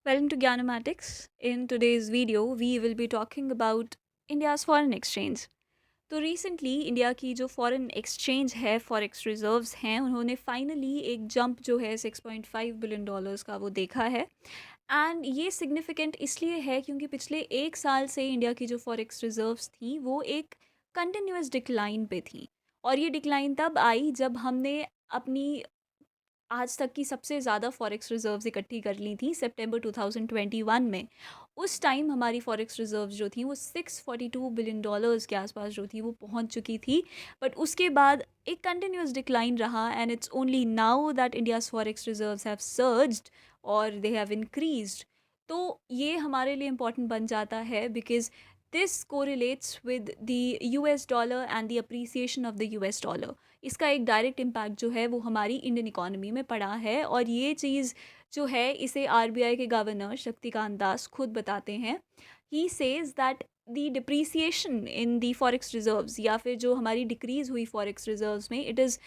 Welcome to Gyanomatics. In today's video, we will be talking about India's foreign exchange. तो recently India की जो foreign exchange है forex reserves हैं उन्होंने finally एक जंप जो है 6.5 बिलियन डॉलर्स का वो देखा है। एंड ये सिग्निफिकेंट इसलिए है क्योंकि पिछले एक साल से इंडिया की जो फॉरेक्स रिजर्व्स थी वो एक कंटिन्यूस डिक्लाइन पे थी। और ये डिक्लाइन तब आई जब हमने अपनी आज तक की सबसे ज़्यादा फॉरेक्स रिजर्व्स इकट्ठी कर ली थी सितंबर 2021 में। उस टाइम हमारी फॉरेक्स रिजर्व्स जो थी वो 642 बिलियन डॉलर्स के आसपास जो थी वो पहुंच चुकी थी। बट उसके बाद एक कंटिन्यूस डिक्लाइन रहा and it's only now that India's forex reserves have surged और दे हैव इंक्रीज्ड। तो ये हमारे लिए इम्पॉर्टेंट बन जाता है because this correlates with the US dollar and the appreciation of the US dollar. इसका एक डायरेक्ट इम्पैक्ट जो है वो हमारी इंडियन इकोनॉमी में पड़ा है और ये चीज़ जो है इसे आरबीआई के गवर्नर शक्तिकांत दास खुद बताते हैं। ही says that the depreciation in the forex reserves या फिर जो हमारी डिक्रीज़ हुई फॉरेक्स रिजर्व्स में it is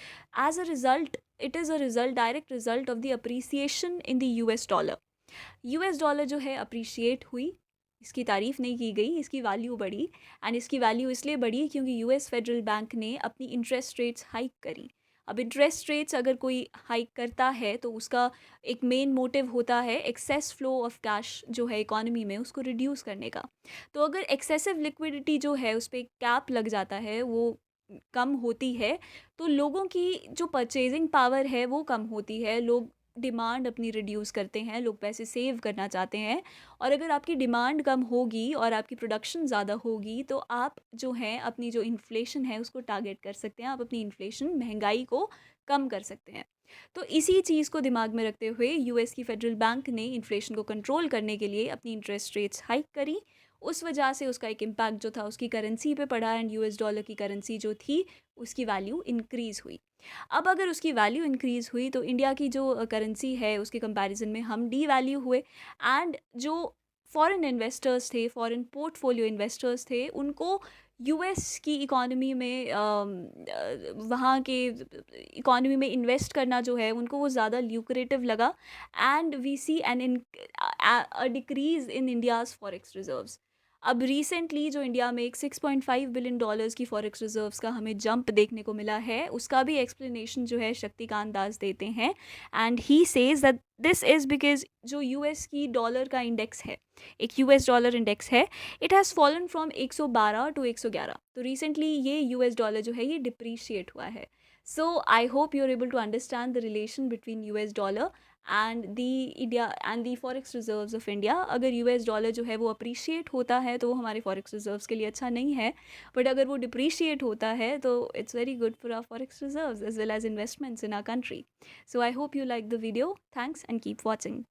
a result direct result of the appreciation in the US dollar. US dollar जो है अप्रिशिएट हुई, इसकी तारीफ़ नहीं की गई, इसकी वैल्यू बढ़ी। एंड इसकी वैल्यू इसलिए बढ़ी क्योंकि यूएस फेडरल बैंक ने अपनी इंटरेस्ट रेट्स हाइक करी। अब इंटरेस्ट रेट्स अगर कोई हाइक करता है तो उसका एक मेन मोटिव होता है एक्सेस फ्लो ऑफ कैश जो है इकोनॉमी में उसको रिड्यूस करने का। तो अगर एक्सेसिव लिक्विडिटी जो है उस पर कैप लग जाता है, वो कम होती है, तो लोगों की जो परचेजिंग पावर है वो कम होती है। लोग डिमांड अपनी रिड्यूस करते हैं, लोग पैसे सेव करना चाहते हैं। और अगर आपकी डिमांड कम होगी और आपकी प्रोडक्शन ज़्यादा होगी तो आप जो हैं अपनी जो इन्फ्लेशन है उसको टारगेट कर सकते हैं, आप अपनी इन्फ्लेशन महंगाई को कम कर सकते हैं। तो इसी चीज़ को दिमाग में रखते हुए यूएस की फेडरल बैंक ने इन्फ्लेशन को कंट्रोल करने के लिए अपनी इंटरेस्ट रेट्स हाइक करी। उस वजह से उसका एक इम्पैक्ट जो था उसकी करेंसी पे पड़ा एंड यूएस डॉलर की करेंसी जो थी उसकी वैल्यू इंक्रीज़ हुई। अब अगर उसकी वैल्यू इंक्रीज़ हुई तो इंडिया की जो करेंसी है उसके कंपैरिजन में हम डी वैल्यू हुए। एंड जो फॉरेन इन्वेस्टर्स थे, फॉरेन पोर्टफोलियो इन्वेस्टर्स थे, उनको यूएस की इकॉनमी में वहाँ के इकॉनमी में इन्वेस्ट करना जो है उनको वो ज़्यादा ल्यूक्रेटिव लगा। And we see an a decrease in India's forex reserves. अब रिसेंटली जो इंडिया में एक 6.5 बिलियन डॉलर्स की फॉरेक्स रिजर्व्स का हमें जंप देखने को मिला है उसका भी एक्सप्लेनेशन जो है शक्तिकांत दास देते हैं। And he says that this is because जो यूएस की डॉलर का इंडेक्स है, एक यूएस डॉलर इंडेक्स है, it has fallen from 112 to 111। तो रिसेंटली ये यूएस डॉलर जो है ये डिप्रीशिएट हुआ है। So I hope you are able to understand the relation between US dollar and the India and the forex reserves of India. अगर US dollar जो है वो अप्रिशिएट होता है तो वो हमारे फॉरेक्स रिजर्व्स के लिए अच्छा नहीं है। बट अगर वो डिप्रिशिएट होता है तो it's very good for our forex reserves as well as investments in our country. So I hope you like the video. Thanks and keep watching.